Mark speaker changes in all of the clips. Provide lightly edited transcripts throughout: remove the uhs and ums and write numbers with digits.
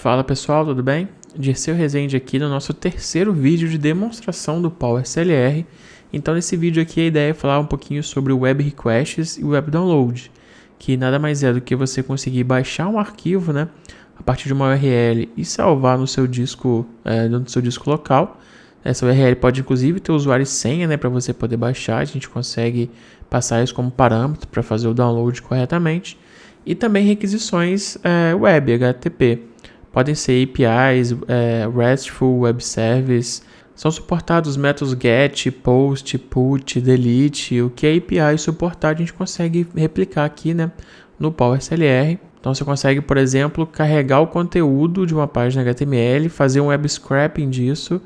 Speaker 1: Fala pessoal, tudo bem? Dirceu Rezende aqui no nosso terceiro vídeo de demonstração do PowerCLR. Então nesse vídeo aqui a ideia é falar um pouquinho sobre o Web Requests e o Web Download, que nada mais é do que você conseguir baixar um arquivo, né, a partir de uma URL e salvar no seu disco, local. Essa URL pode inclusive ter usuário e senha, né, para você poder baixar. A gente consegue passar isso como parâmetro para fazer o download corretamente. E também requisições web, HTTP. Podem ser APIs, RESTful, Web Service. São suportados os métodos GET, POST, PUT, DELETE. O que a API suportar a gente consegue replicar aqui, né, no PowerCLR. Então você consegue, por exemplo, carregar o conteúdo de uma página HTML, fazer um web scraping disso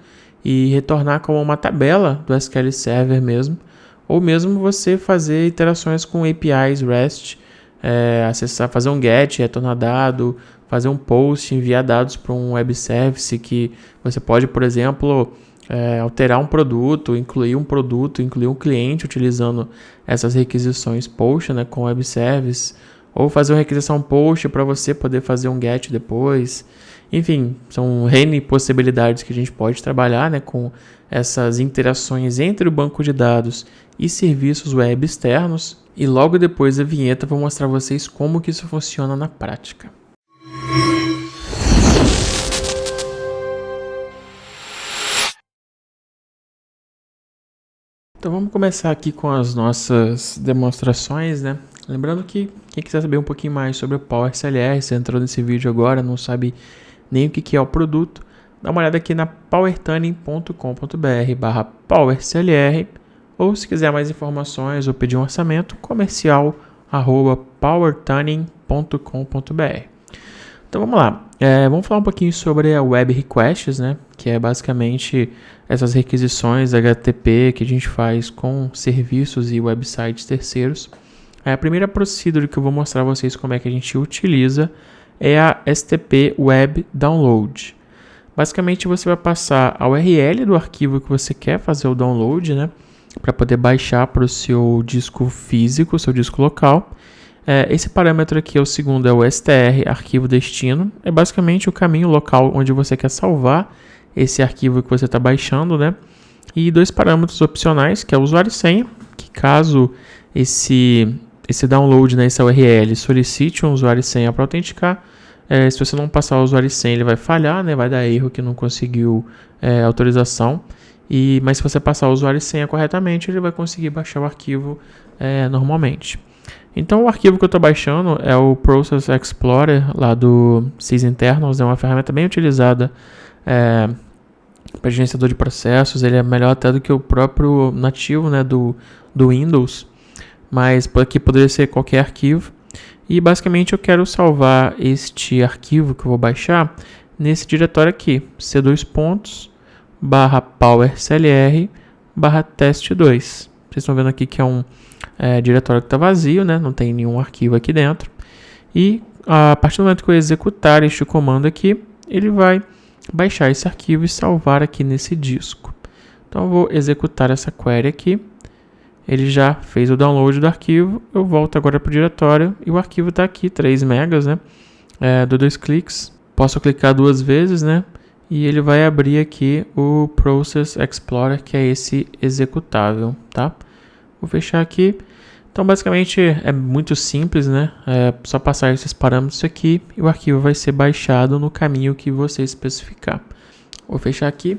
Speaker 1: e retornar como uma tabela do SQL Server mesmo. Ou mesmo você fazer interações com APIs REST, acessar, fazer um GET, retornar dado, fazer um POST, enviar dados para um web service que você pode, por exemplo, alterar um produto, incluir um cliente utilizando essas requisições POST, né, com web service, ou fazer uma requisição POST para você poder fazer um GET depois. Enfim, são N possibilidades que a gente pode trabalhar, né, com essas interações entre o banco de dados e serviços web externos. E logo depois da vinheta eu vou mostrar a vocês como que isso funciona na prática. Então vamos começar aqui com as nossas demonstrações, né? Lembrando que quem quiser saber um pouquinho mais sobre o PowerCLR, você entrou nesse vídeo agora, não sabe nem o que é o produto, dá uma olhada aqui na powertuning.com.br/PowerCLR, ou se quiser mais informações ou pedir um orçamento, comercial@powertuning.com.br. Então vamos lá, vamos falar um pouquinho sobre a Web Requests, né, que é basicamente essas requisições HTTP que a gente faz com serviços e websites terceiros. A primeira procedure que eu vou mostrar a vocês como é que a gente utiliza é a STP Web Download. Basicamente você vai passar a URL do arquivo que você quer fazer o download, né, para poder baixar para o seu disco físico, seu disco local. Esse parâmetro aqui, o segundo, é o str, arquivo destino. É basicamente o caminho local onde você quer salvar esse arquivo que você está baixando, né? E dois parâmetros opcionais, que é o usuário e senha, que caso esse download, né, essa URL, solicite um usuário e senha para autenticar, se você não passar o usuário e senha, ele vai falhar, né? Vai dar erro que não conseguiu autorização. Mas se você passar o usuário e senha corretamente, ele vai conseguir baixar o arquivo normalmente. Então o arquivo que eu estou baixando é o Process Explorer lá do sysinternals, é uma ferramenta bem utilizada para gerenciador de processos. Ele é melhor até do que o próprio nativo, né, do Windows, mas aqui poderia ser qualquer arquivo. E basicamente eu quero salvar este arquivo que eu vou baixar nesse diretório aqui, c2.powerclr/test2. Vocês estão vendo aqui que é um diretório que está vazio, né? Não tem nenhum arquivo aqui dentro. E a partir do momento que eu executar este comando aqui, ele vai baixar esse arquivo e salvar aqui nesse disco. Então eu vou executar essa query aqui. Ele já fez o download do arquivo. Eu volto agora para o diretório e o arquivo está aqui, 3 megas, né? Dou 2 cliques. Posso clicar 2 vezes, né? E ele vai abrir aqui o Process Explorer, que é esse executável, tá? Vou fechar aqui. Então, basicamente, é muito simples, né? É só passar esses parâmetros aqui e o arquivo vai ser baixado no caminho que você especificar. Vou fechar aqui.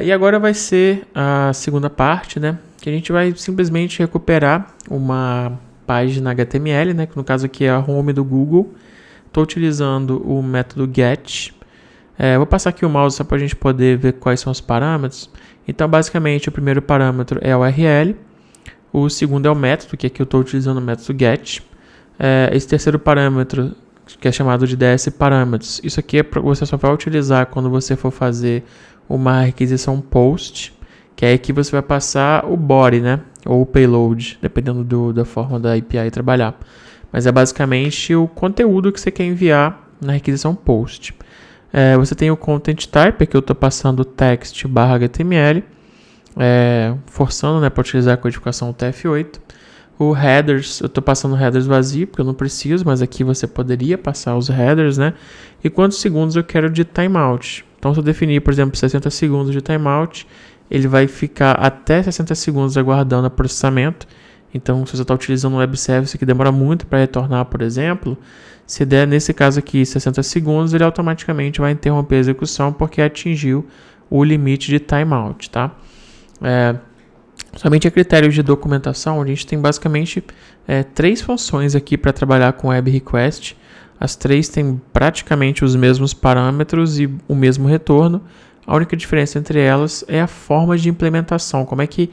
Speaker 1: E agora vai ser a segunda parte, né? Que a gente vai simplesmente recuperar uma página HTML, né? Que no caso aqui é a home do Google. Estou utilizando o método GET. Vou passar aqui o mouse só para a gente poder ver quais são os parâmetros. Então, basicamente, o primeiro parâmetro é a URL. O segundo é o método, que aqui eu estou utilizando o método GET. Esse terceiro parâmetro, que é chamado de DS Parameters, isso aqui você só vai utilizar quando você for fazer uma requisição POST, que é aqui você vai passar o body, né, ou o payload, dependendo da forma da API trabalhar. Mas é basicamente o conteúdo que você quer enviar na requisição POST. Você tem o Content Type, aqui eu estou passando text/HTML, forçando, né, para utilizar a codificação TF8. O headers, eu estou passando headers vazio, porque eu não preciso, mas aqui você poderia passar os headers, né? E quantos segundos eu quero de timeout. Então, se eu definir, por exemplo, 60 segundos de timeout, ele vai ficar até 60 segundos aguardando o processamento. Então, se você está utilizando um web service que demora muito para retornar, por exemplo, se der, nesse caso aqui, 60 segundos, ele automaticamente vai interromper a execução porque atingiu o limite de timeout, tá? Somente a critérios de documentação, a gente tem basicamente 3 funções aqui para trabalhar com Web Request. As 3 têm praticamente os mesmos parâmetros e o mesmo retorno. A única diferença entre elas é a forma de implementação, como é que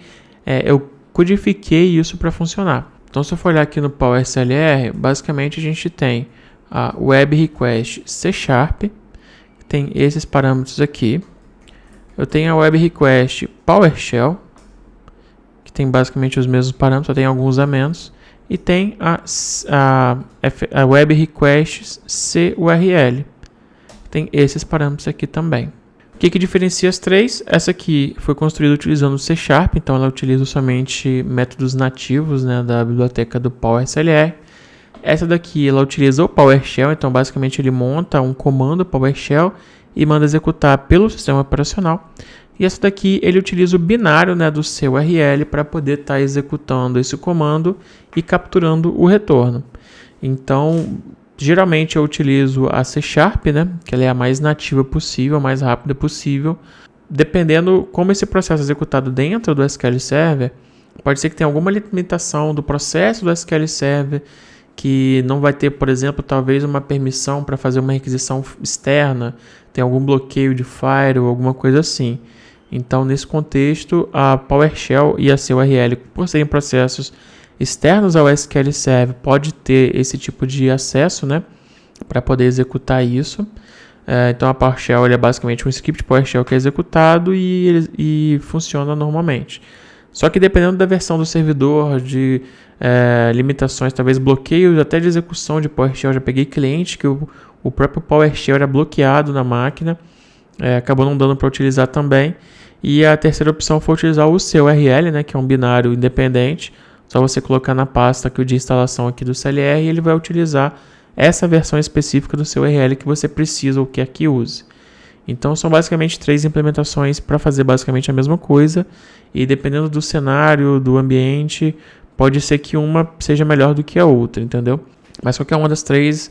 Speaker 1: eu codifiquei isso para funcionar. Então, se eu for olhar aqui no PowerSLR, basicamente a gente tem a Web Request C#, que tem esses parâmetros aqui. Eu tenho a Web Request PowerShell, que tem basicamente os mesmos parâmetros, só tem alguns a menos. E tem a Web Request CURL, que tem esses parâmetros aqui também. O que diferencia as 3? Essa aqui foi construída utilizando o C#, então ela utiliza somente métodos nativos, né, da biblioteca do PowerSLR. Essa daqui ela utiliza o PowerShell, então basicamente ele monta um comando PowerShell e manda executar pelo sistema operacional. E essa daqui ele utiliza o binário, né, do CURL para poder estar executando esse comando e capturando o retorno. Então, geralmente eu utilizo a C#, né, que ela é a mais nativa possível, a mais rápida possível. Dependendo como esse processo é executado dentro do SQL Server, pode ser que tenha alguma limitação do processo do SQL Server, que não vai ter, por exemplo, talvez uma permissão para fazer uma requisição externa, tem algum bloqueio de file ou alguma coisa assim. Então, nesse contexto, a PowerShell e a CURL, por serem processos externos ao SQL Server, pode ter esse tipo de acesso, né, para poder executar isso. Então, a PowerShell é basicamente um script PowerShell que é executado e funciona normalmente. Só que dependendo da versão do servidor, de limitações, talvez bloqueios até de execução de PowerShell, já peguei cliente que o próprio PowerShell era bloqueado na máquina, acabou não dando para utilizar também. E a terceira opção foi utilizar o CURL, né, que é um binário independente. Só você colocar na pasta aqui de instalação aqui do CLR e ele vai utilizar essa versão específica do CURL que você precisa ou quer que use. Então são basicamente 3 implementações para fazer basicamente a mesma coisa. E dependendo do cenário, do ambiente, pode ser que uma seja melhor do que a outra, entendeu? Mas qualquer uma das 3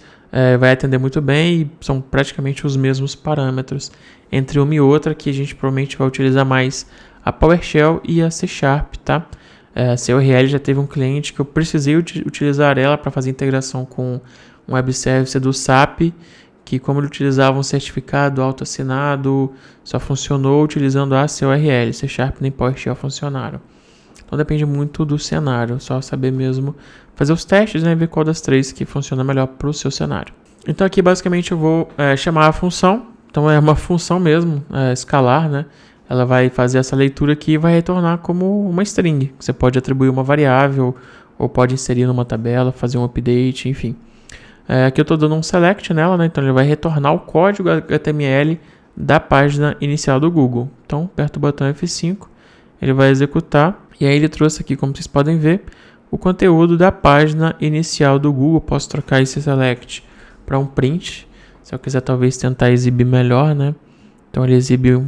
Speaker 1: vai atender muito bem e são praticamente os mesmos parâmetros entre uma e outra, que a gente provavelmente vai utilizar mais a PowerShell e a C#, tá? A CURL já teve um cliente que eu precisei utilizar ela para fazer integração com um web service do SAP, que como ele utilizava um certificado autoassinado, só funcionou utilizando a CURL, C# nem PowerShell funcionaram. Então depende muito do cenário, só saber mesmo fazer os testes, né, e ver qual das 3 que funciona melhor para o seu cenário. Então aqui basicamente eu vou chamar a função, então é uma função mesmo, escalar, né? Ela vai fazer essa leitura aqui e vai retornar como uma string. Você pode atribuir uma variável ou pode inserir numa tabela, fazer um update, enfim. Aqui eu estou dando um select nela, né? Então ele vai retornar o código HTML da página inicial do Google. Então aperto o botão F5, ele vai executar e aí ele trouxe aqui, como vocês podem ver, o conteúdo da página inicial do Google. Posso trocar esse select para um print, se eu quiser talvez tentar exibir melhor, né? Então ele exibe,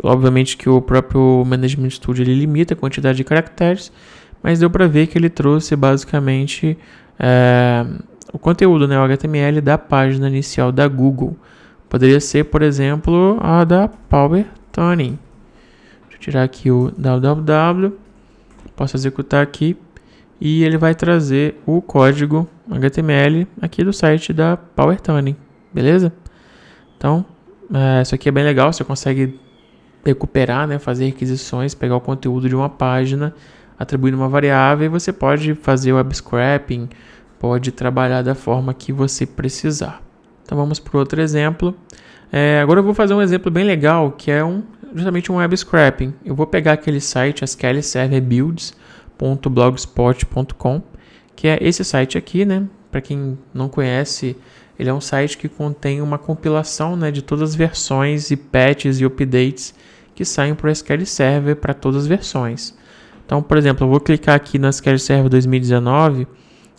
Speaker 1: obviamente que o próprio Management Studio ele limita a quantidade de caracteres, mas deu para ver que ele trouxe basicamente o conteúdo, né, o HTML da página inicial da Google. Poderia ser, por exemplo, a da Power Tuning. Deixa eu tirar aqui o www, posso executar aqui e ele vai trazer o código HTML aqui do site da Power Tuning, beleza? Então, isso aqui é bem legal, você consegue recuperar, né, fazer requisições, pegar o conteúdo de uma página, atribuir uma variável e você pode fazer web scraping, pode trabalhar da forma que você precisar. Então vamos para outro exemplo. Agora eu vou fazer um exemplo bem legal, que é justamente um web scraping. Eu vou pegar aquele site, sqlserverbuilds.blogspot.com, que é esse site aqui, né? Para quem não conhece, ele é um site que contém uma compilação, né, de todas as versões e patches e updates que saem para o SQL Server para todas as versões. Então, por exemplo, eu vou clicar aqui no SQL Server 2019,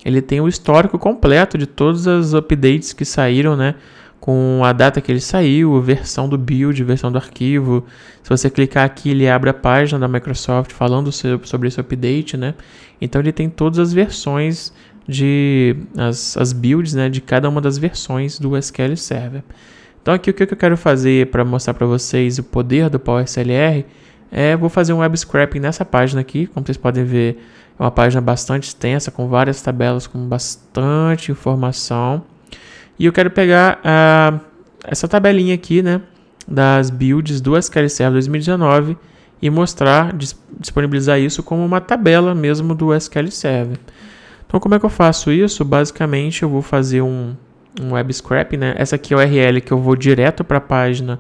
Speaker 1: ele tem o histórico completo de todos os updates que saíram, né? Com a data que ele saiu, versão do build, versão do arquivo. Se você clicar aqui, ele abre a página da Microsoft falando sobre esse update, né? Então ele tem todas as versões as builds, né, de cada uma das versões do SQL Server. Então aqui o que eu quero fazer para mostrar para vocês o poder do PowerSLR vou fazer um web scraping nessa página aqui. Como vocês podem ver, é uma página bastante extensa, com várias tabelas, com bastante informação. E eu quero pegar essa tabelinha aqui, né, das builds do SQL Server 2019 e disponibilizar isso como uma tabela mesmo do SQL Server. Então, como é que eu faço isso? Basicamente, eu vou fazer um web scraping, né? Essa aqui é a URL que eu vou direto para a página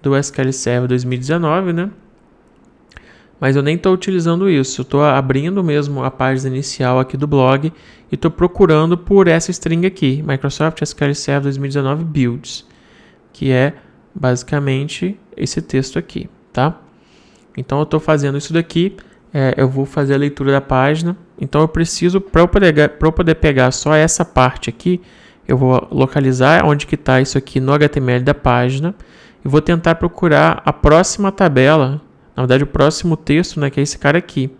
Speaker 1: do SQL Server 2019, né? Mas eu nem estou utilizando isso. Eu estou abrindo mesmo a página inicial aqui do blog e estou procurando por essa string aqui, Microsoft SQL Server 2019 Builds, que é basicamente esse texto aqui, tá? Então, eu estou fazendo isso daqui. Eu vou fazer a leitura da página. Então eu preciso, para eu poder pegar só essa parte aqui, eu vou localizar onde que está isso aqui no HTML da página e vou tentar procurar a próxima tabela, na verdade o próximo texto, né, que é esse cara aqui.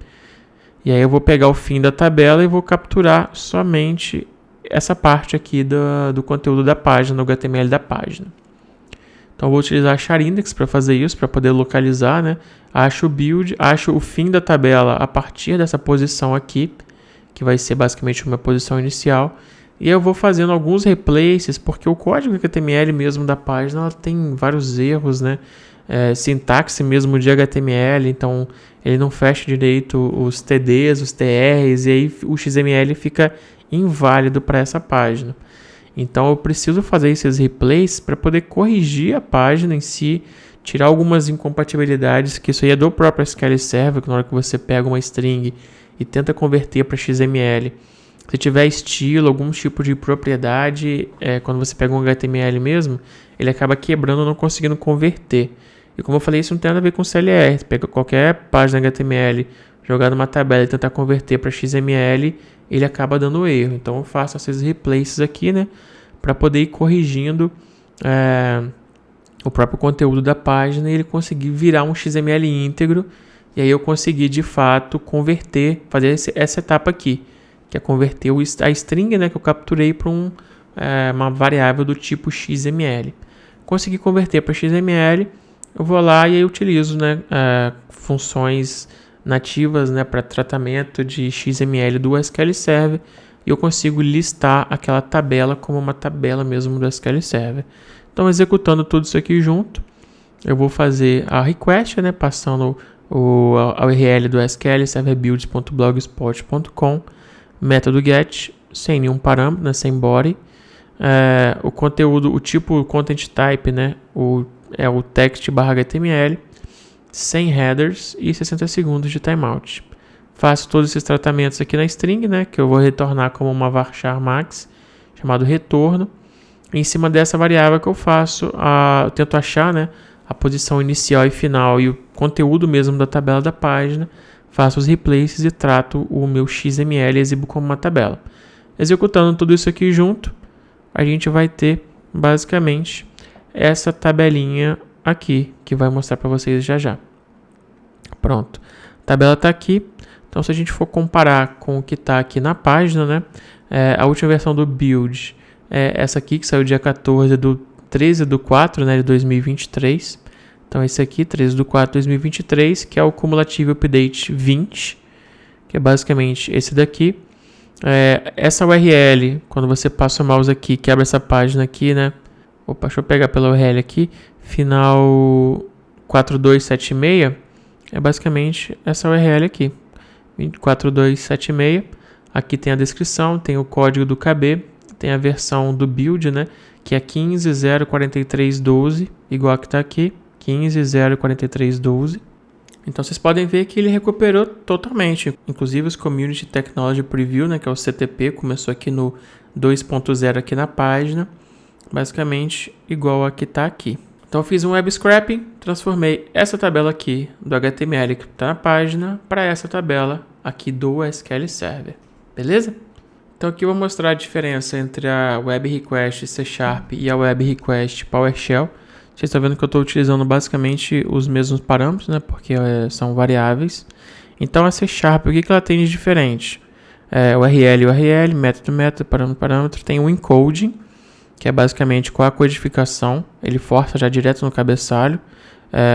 Speaker 1: E aí eu vou pegar o fim da tabela e vou capturar somente essa parte aqui do conteúdo da página, no HTML da página. Então eu vou utilizar a char index para fazer isso, para poder localizar, né? Acho o build, acho o fim da tabela a partir dessa posição aqui, que vai ser basicamente uma posição inicial. E eu vou fazendo alguns replaces, porque o código HTML mesmo da página ela tem vários erros, né? Sintaxe mesmo de HTML, então ele não fecha direito os TDs, os TRs, e aí o XML fica inválido para essa página. Então eu preciso fazer esses replays para poder corrigir a página em si, tirar algumas incompatibilidades, que isso aí é do próprio SQL Server, que na hora que você pega uma string e tenta converter para XML, se tiver estilo, algum tipo de propriedade, quando você pega um HTML mesmo, ele acaba quebrando, não conseguindo converter. E como eu falei, isso não tem nada a ver com CLR. Você pega qualquer página HTML, jogar numa tabela e tentar converter para XML, ele acaba dando erro. Então eu faço esses replaces aqui, né, para poder ir corrigindo o próprio conteúdo da página e ele conseguir virar um XML íntegro. E aí eu consegui de fato converter, fazer essa etapa aqui, que é converter a string, né, que eu capturei para uma variável do tipo XML. Consegui converter para XML, eu vou lá e aí utilizo, né, funções nativas, né, para tratamento de XML do SQL Server, e eu consigo listar aquela tabela como uma tabela mesmo do SQL Server. Então, executando tudo isso aqui junto, eu vou fazer a request, né, passando a URL do SQL Server builds.blogspot.com, método get, sem nenhum parâmetro, né, sem body, o conteúdo, o tipo content type, né, o text/html, sem headers e 60 segundos de timeout. Faço todos esses tratamentos aqui na string, né, que eu vou retornar como uma varchar max, chamado retorno. Em cima dessa variável que eu faço, eu tento achar, né, a posição inicial e final e o conteúdo mesmo da tabela da página, faço os replaces e trato o meu XML e exibo como uma tabela. Executando tudo isso aqui junto, a gente vai ter basicamente essa tabelinha aqui, que vai mostrar para vocês já já. Pronto, a tabela está aqui. Então, se a gente for comparar com o que está aqui na página, né, a última versão do build é essa aqui, que saiu dia 13/4, né, de 2023. Então, esse aqui, 13/4 de 2023, que é o Cumulative Update 20, que é basicamente esse daqui. Essa URL, quando você passa o mouse aqui, quebra essa página aqui, né? Opa, deixa eu pegar pela URL aqui. Final 4276 é basicamente essa URL aqui. 4276. Aqui tem a descrição, tem o código do KB, tem a versão do build, né? Que é 15.043.12, igual a que está aqui. 15.043.12. Então vocês podem ver que ele recuperou totalmente. Inclusive os Community Technology Preview, né, que é o CTP, começou aqui no 2.0 aqui na página. Basicamente igual a que está aqui. Então eu fiz um web scraping, transformei essa tabela aqui do HTML que está na página para essa tabela aqui do SQL Server, beleza? Então aqui eu vou mostrar a diferença entre a Web Request C# e a Web Request PowerShell. Vocês estão vendo que eu estou utilizando basicamente os mesmos parâmetros, né? Porque são variáveis. Então a C# o que ela tem de diferente? URL, método, parâmetro, tem o encoding, que é basicamente com a codificação, ele força já direto no cabeçalho.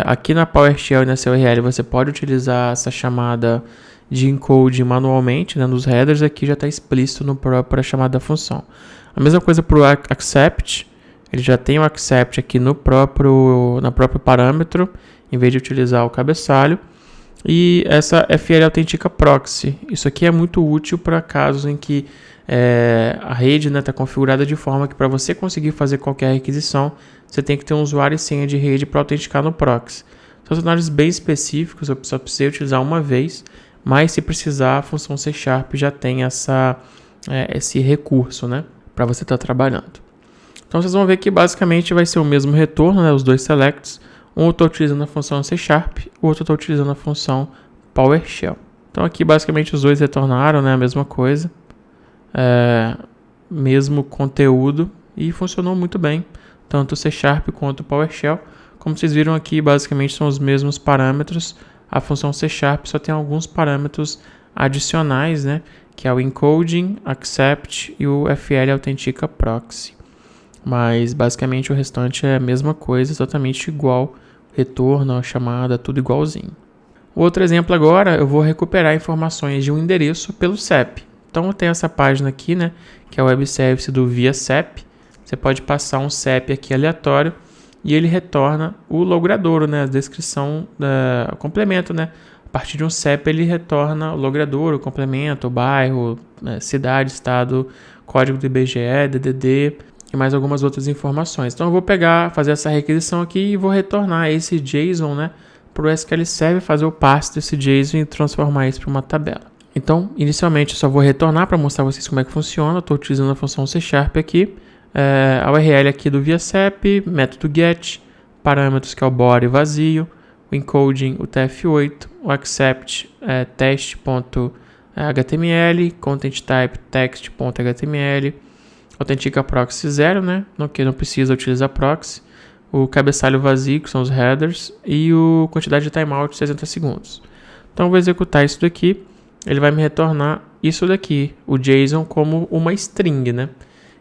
Speaker 1: Aqui na PowerShell e na URL você pode utilizar essa chamada de encode manualmente, né, nos headers. Aqui já está explícito no próprio chamada da função. A mesma coisa para o accept, ele já tem o accept aqui no próprio parâmetro, em vez de utilizar o cabeçalho. E essa FL Autentica Proxy, isso aqui é muito útil para casos em que a rede está configurada de forma que para você conseguir fazer qualquer requisição, você tem que ter um usuário e senha de rede para autenticar no proxy. São cenários bem específicos, eu só precisei utilizar uma vez, mas se precisar, a função C# já tem esse recurso, né, para você estar trabalhando. Então vocês vão ver que basicamente vai ser o mesmo retorno, né, os dois selects. Um eu estou utilizando a função C#, o outro eu estou utilizando a função PowerShell. Então aqui basicamente os dois retornaram, né, a mesma coisa. Mesmo conteúdo, e funcionou muito bem, tanto o C# quanto o PowerShell. Como vocês viram aqui, basicamente são os mesmos parâmetros. A função C# só tem alguns parâmetros adicionais, né, que é o encoding, accept e o FL Autentica Proxy. Mas basicamente o restante é a mesma coisa, exatamente igual, retorno, a chamada, tudo igualzinho. O outro exemplo agora, eu vou recuperar informações de um endereço pelo CEP. Então eu tenho essa página aqui, né, que é o web service do via CEP. Você pode passar um CEP aqui aleatório e ele retorna o logradouro, né, a descrição, o complemento, né. A partir de um CEP ele retorna o logradouro, o complemento, o bairro, cidade, estado, código do IBGE, DDD e mais algumas outras informações. Então eu vou fazer essa requisição aqui e vou retornar esse JSON, né, para o SQL Server, fazer o passe desse JSON e transformar isso para uma tabela. Então, inicialmente, eu só vou retornar para mostrar a vocês como é que funciona. Estou utilizando a função C# aqui, a URL aqui do ViaCep, método get, parâmetros que é o body vazio, o encoding, o TF8, o accept, test.html, content type, text.html, autentica proxy 0, né, que não precisa utilizar proxy, o cabeçalho vazio, que são os headers, e a quantidade de timeout 60 segundos. Então, eu vou executar isso daqui. Ele vai me retornar isso daqui, o JSON, como uma string, né?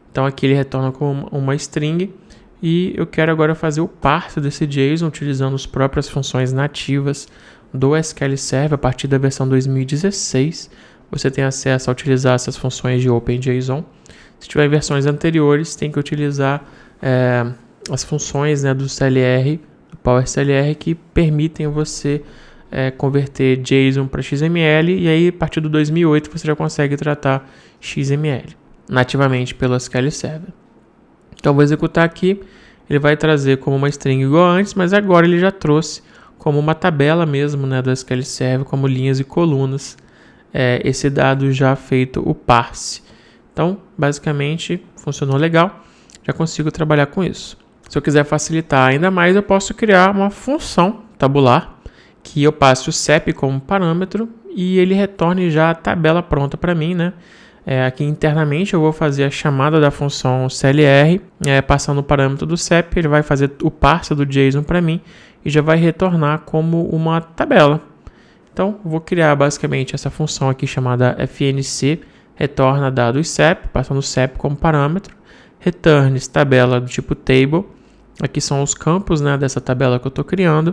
Speaker 1: Então aqui ele retorna como uma string e eu quero agora fazer o parse desse JSON utilizando as próprias funções nativas do SQL Server. A partir da versão 2016 você tem acesso a utilizar essas funções de OpenJSON. Se tiver versões anteriores, tem que utilizar as funções, né, do CLR, do PowerCLR, que permitem você converter JSON para XML, e aí a partir do 2008 você já consegue tratar XML nativamente pelo SQL Server. Então eu vou executar aqui, ele vai trazer como uma string igual antes, mas agora ele já trouxe como uma tabela mesmo, né, do SQL Server, como linhas e colunas, esse dado já feito o parse. Então basicamente funcionou legal, já consigo trabalhar com isso. Se eu quiser facilitar ainda mais, eu posso criar uma função tabular que eu passe o CEP como parâmetro e ele retorne já a tabela pronta para mim, né? Aqui internamente eu vou fazer a chamada da função CLR, passando o parâmetro do CEP, ele vai fazer o parse do JSON para mim e já vai retornar como uma tabela. Então, vou criar basicamente essa função aqui chamada FNC, retorna dados CEP, passando o CEP como parâmetro, returns tabela do tipo table, aqui são os campos, né, dessa tabela que eu estou criando.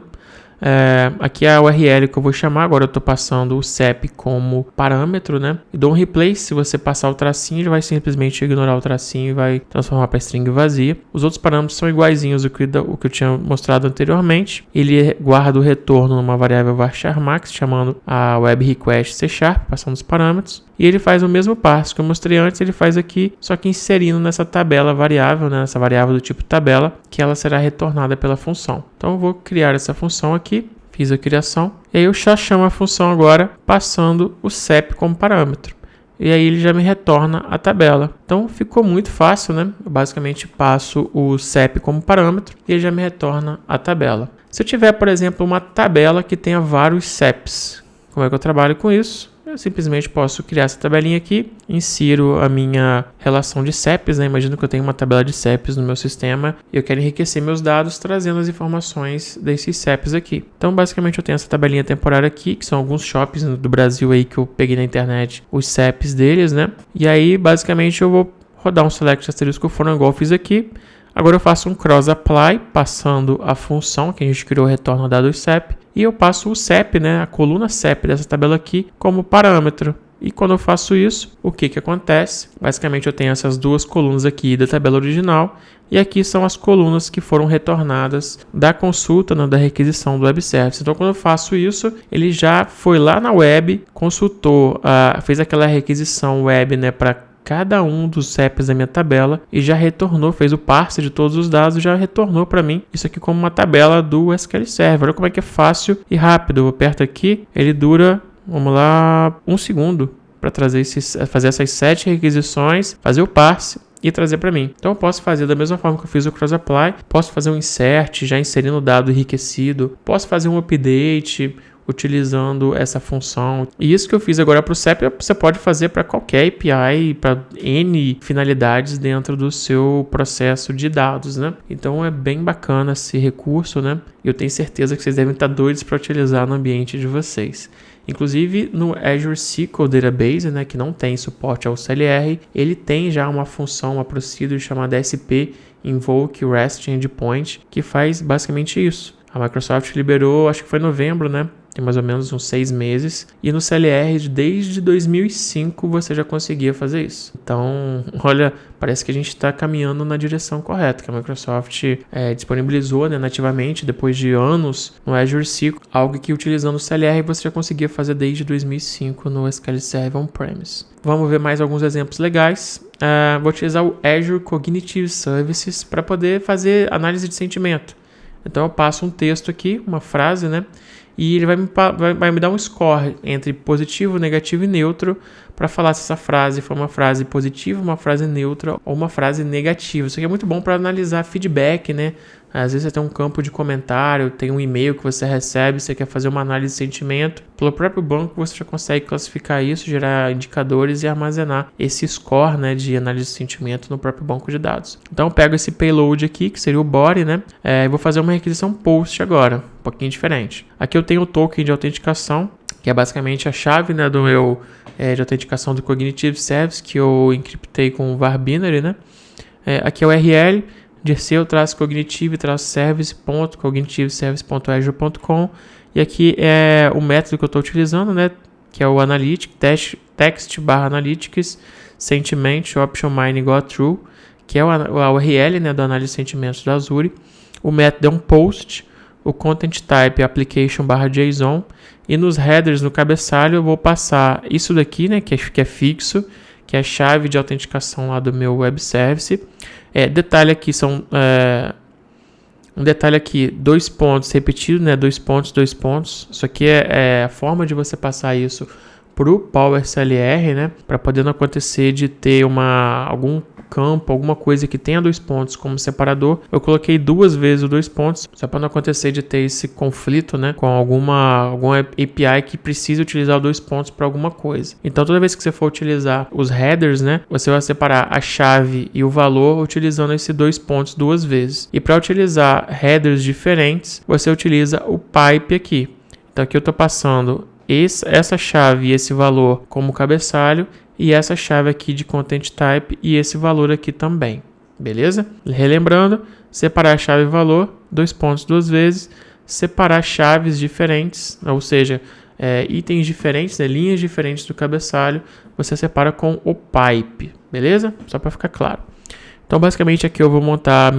Speaker 1: Aqui é a URL que eu vou chamar, agora eu estou passando o CEP como parâmetro, né? E dou um replace, se você passar o tracinho, ele vai simplesmente ignorar o tracinho e vai transformar para string vazia. Os outros parâmetros são iguaizinhos ao que eu tinha mostrado anteriormente. Ele guarda o retorno numa variável varchar max, chamando a web request C#, passando os parâmetros. E ele faz o mesmo passo que eu mostrei antes, ele faz aqui, só que inserindo nessa tabela variável, né, nessa variável do tipo tabela, que ela será retornada pela função. Então eu vou criar essa função aqui, fiz a criação, e aí eu já chamo a função agora, passando o CEP como parâmetro. e aí ele já me retorna a tabela. Então ficou muito fácil, né? Eu basicamente passo o CEP como parâmetro e ele já me retorna a tabela. Se eu tiver, por exemplo, uma tabela que tenha vários CEPs, como é que eu trabalho com isso? Eu simplesmente posso criar essa tabelinha aqui, insiro a minha relação de CEPs, né? Imagino que eu tenho uma tabela de CEPs no meu sistema e eu quero enriquecer meus dados trazendo as informações desses CEPs aqui. Então, basicamente, eu tenho essa tabelinha temporária aqui, que são alguns shoppings do Brasil aí que eu peguei na internet, os CEPs deles, né? E aí, basicamente, eu vou rodar um select asterisco for igual eu fiz aqui. Agora eu faço um cross apply, passando a função que a gente criou, retorna dados CEP, e eu passo o CEP, né, a coluna CEP dessa tabela aqui, como parâmetro. E quando eu faço isso, o que acontece? Basicamente eu tenho essas duas colunas aqui da tabela original, e aqui são as colunas que foram retornadas da consulta, né, da requisição do web service. Então quando eu faço isso, ele já foi lá na web, consultou, fez aquela requisição web, né, para cada um dos CEPs da minha tabela e já retornou, fez o parse de todos os dados e já retornou para mim isso aqui como uma tabela do SQL Server. Olha como é que é fácil e rápido. Eu aperto aqui, ele dura, vamos lá, 1 segundo para fazer essas 7 requisições, fazer o parse e trazer para mim. Então eu posso fazer da mesma forma que eu fiz o cross apply, posso fazer um insert já inserindo o dado enriquecido, posso fazer um update utilizando essa função. E isso que eu fiz agora para o CEP, você pode fazer para qualquer API, para N finalidades dentro do seu processo de dados, né? Então é bem bacana esse recurso, né? E eu tenho certeza que vocês devem estar doidos para utilizar no ambiente de vocês. Inclusive no Azure SQL Database, né, que não tem suporte ao CLR, ele tem já uma função, uma procedure chamada SP Invoke REST Endpoint, que faz basicamente isso. A Microsoft liberou, acho que foi em novembro, né? Tem mais ou menos uns 6 meses. E no CLR, desde 2005, você já conseguia fazer isso. Então, olha, parece que a gente está caminhando na direção correta, que a Microsoft disponibilizou, né, nativamente, depois de anos, no Azure SQL, algo que utilizando o CLR você já conseguia fazer desde 2005 no SQL Server On-Premise. Vamos ver mais alguns exemplos legais. Vou utilizar o Azure Cognitive Services para poder fazer análise de sentimento. Então, eu passo um texto aqui, uma frase, né? E ele vai me dar um score entre positivo, negativo e neutro para falar se essa frase foi uma frase positiva, uma frase neutra ou uma frase negativa. Isso aqui é muito bom para analisar feedback, né? Às vezes você tem um campo de comentário, tem um e-mail que você recebe, você quer fazer uma análise de sentimento. Pelo próprio banco você já consegue classificar isso, gerar indicadores e armazenar esse score, né, de análise de sentimento no próprio banco de dados. Então eu pego esse payload aqui, que seria o body, né? E vou fazer uma requisição post agora, um pouquinho diferente. Aqui eu tenho o token de autenticação, que é basicamente a chave, né, do meu de autenticação do Cognitive Service, que eu encriptei com o var binary, né? Aqui é o URL, dirceu-cognitive-service.cognitiveservice.azure.com, e aqui é o método que eu estou utilizando, né, que é o analytics, text/analytics sentiment option mine igual a true, que é a URL, né, do análise de sentimentos da Azure. O método é um post, o content type é application/json, e nos headers, no cabeçalho, eu vou passar isso daqui, né, que é fixo, que é a chave de autenticação lá do meu web service. Detalhe aqui um detalhe aqui, 2 pontos repetido, né? 2 pontos, 2 pontos. Isso aqui é a forma de você passar isso para o Power CLR, né? Para poder não acontecer de ter algum campo, alguma coisa que tenha 2 pontos como separador. Eu coloquei 2 vezes os 2 pontos, só para não acontecer de ter esse conflito, né, com alguma API que precise utilizar 2 pontos para alguma coisa. Então, toda vez que você for utilizar os headers, né, você vai separar a chave e o valor utilizando esses 2 pontos 2 vezes. E para utilizar headers diferentes, você utiliza o pipe aqui. Então, aqui eu estou passando essa chave e esse valor como cabeçalho, e essa chave aqui de content type e esse valor aqui também, beleza? Relembrando, separar a chave e valor, 2 pontos 2 vezes, separar chaves diferentes, ou seja, itens diferentes, né, linhas diferentes do cabeçalho, você separa com o pipe, beleza? Só para ficar claro. Então, basicamente, aqui eu vou montar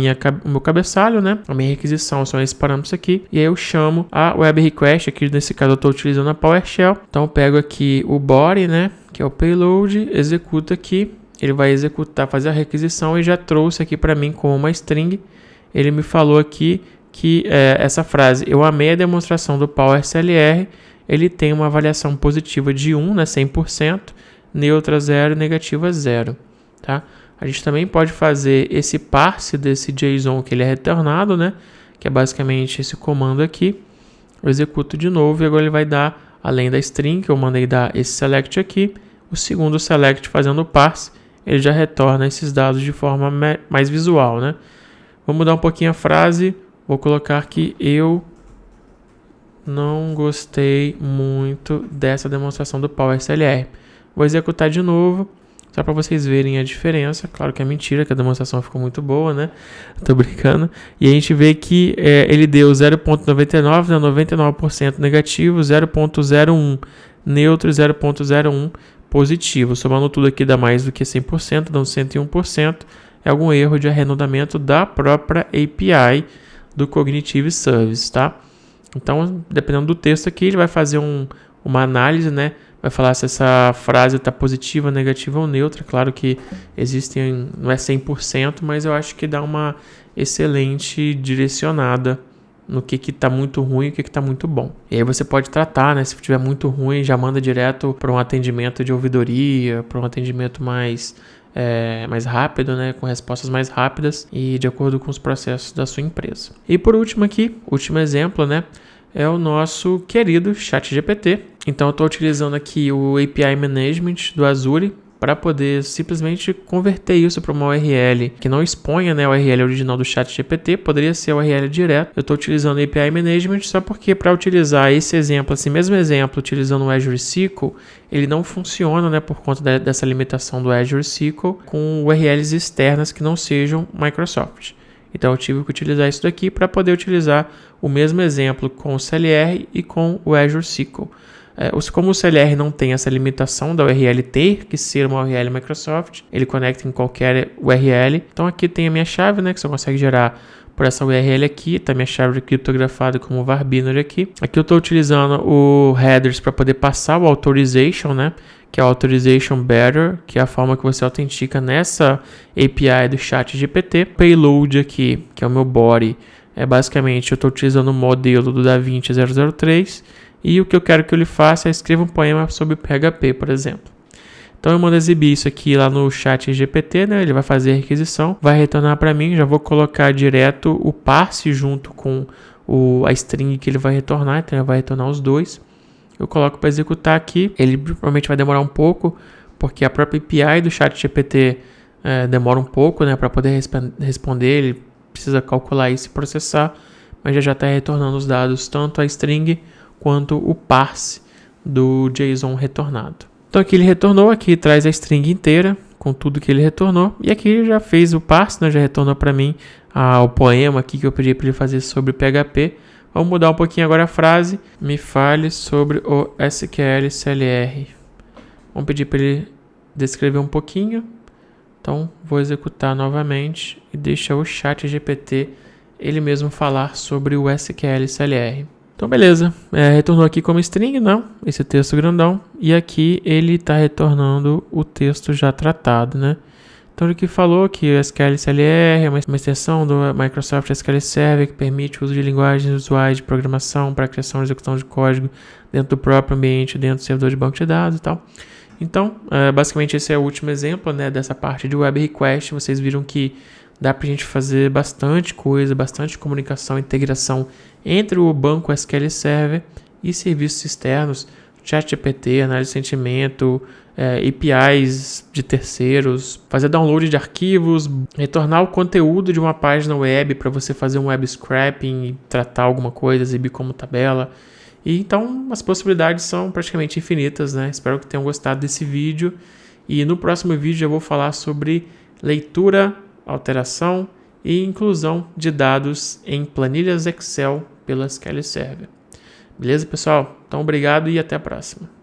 Speaker 1: o meu cabeçalho, né? A minha requisição são esses parâmetros aqui. E aí eu chamo a web request. Aqui, nesse caso, eu estou utilizando a PowerShell. Então, eu pego aqui o body, né? Que é o payload. Executo aqui. Ele vai executar, fazer a requisição e já trouxe aqui para mim como uma string. Ele me falou aqui que essa frase, eu amei a demonstração do Power CLR. Ele tem uma avaliação positiva de 1, né? 100%. neutra 0 e negativa 0, tá? A gente também pode fazer esse parse desse JSON que ele é retornado, né? Que é basicamente esse comando aqui. Eu executo de novo e agora ele vai dar, além da string que eu mandei dar esse select aqui, o segundo select fazendo o parse, ele já retorna esses dados de forma mais visual, né? Vou mudar um pouquinho a frase, vou colocar que eu não gostei muito dessa demonstração do PowerSLR. Vou executar de novo, só para vocês verem a diferença. Claro que é mentira, que a demonstração ficou muito boa, né? Tô brincando. E a gente vê que ele deu 0.99, né? 99% negativo, 0.01 neutro e 0.01 positivo. Somando tudo aqui dá mais do que 100%, dando 101%. É algum erro de arredondamento da própria API do Cognitive Service, tá? Então, dependendo do texto aqui, ele vai fazer uma análise, né? Vai falar se essa frase está positiva, negativa ou neutra. Claro que existem, não é 100%, mas eu acho que dá uma excelente direcionada no que está muito ruim e o que está muito bom. E aí você pode tratar, né? Se estiver muito ruim, já manda direto para um atendimento de ouvidoria, para um atendimento mais rápido, né? Com respostas mais rápidas e de acordo com os processos da sua empresa. E por último aqui, último exemplo, né? É o nosso querido ChatGPT. Então eu estou utilizando aqui o API Management do Azure para poder simplesmente converter isso para uma URL que não exponha, né, a URL original do ChatGPT, poderia ser a URL direto. Eu estou utilizando o API Management só porque para utilizar esse exemplo, esse mesmo exemplo, utilizando o Azure SQL, ele não funciona, né, por conta dessa limitação do Azure SQL com URLs externas que não sejam Microsoft. Então eu tive que utilizar isso daqui para poder utilizar o mesmo exemplo com o CLR e com o Azure SQL. Como o CLR não tem essa limitação da URL ter que ser uma URL Microsoft, ele conecta em qualquer URL. Então aqui tem a minha chave, né, que você consegue gerar por essa URL aqui, tá minha chave criptografada como var binary aqui. Aqui eu estou utilizando o headers para poder passar o authorization, né, que é o authorization bearer, que é a forma que você autentica nessa API do ChatGPT. Payload aqui, que é o meu body, basicamente eu estou utilizando o modelo do DaVinci 003 e o que eu quero que ele faça é escreva um poema sobre PHP, por exemplo. Então eu mando exibir isso aqui lá no ChatGPT, né? Ele vai fazer a requisição, vai retornar para mim, já vou colocar direto o parse junto com a string que ele vai retornar, então ele vai retornar os dois. Eu coloco para executar aqui, ele provavelmente vai demorar um pouco, porque a própria API do ChatGPT demora um pouco, né, para poder responder, ele precisa calcular isso e processar, mas já está retornando os dados, tanto a string quanto o parse do JSON retornado. Então aqui ele retornou, aqui traz a string inteira com tudo que ele retornou, e aqui ele já fez o parse, né, já retornou para mim o poema aqui que eu pedi para ele fazer sobre PHP. Vamos mudar um pouquinho agora a frase. Me fale sobre o SQL CLR. Vamos pedir para ele descrever um pouquinho. Então, vou executar novamente e deixar o ChatGPT ele mesmo falar sobre o SQL CLR. Então, beleza. Retornou aqui como string, não? Esse texto grandão. E aqui ele está retornando o texto já tratado, né? Então, ele que falou que o SQL CLR é uma extensão do Microsoft SQL Server que permite o uso de linguagens usuais de programação para a criação e execução de código dentro do próprio ambiente, dentro do servidor de banco de dados e tal. Então, basicamente esse é o último exemplo, né, dessa parte de Web Request. Vocês viram que dá para a gente fazer bastante coisa, bastante comunicação, integração entre o banco SQL Server e serviços externos, ChatGPT, análise de sentimento, APIs de terceiros, fazer download de arquivos, retornar o conteúdo de uma página web para você fazer um web scraping e tratar alguma coisa, exibir como tabela. E então as possibilidades são praticamente infinitas, né? Espero que tenham gostado desse vídeo. E no próximo vídeo eu vou falar sobre leitura, alteração e inclusão de dados em planilhas Excel pelo SQL Server. Beleza, pessoal? Então, obrigado e até a próxima.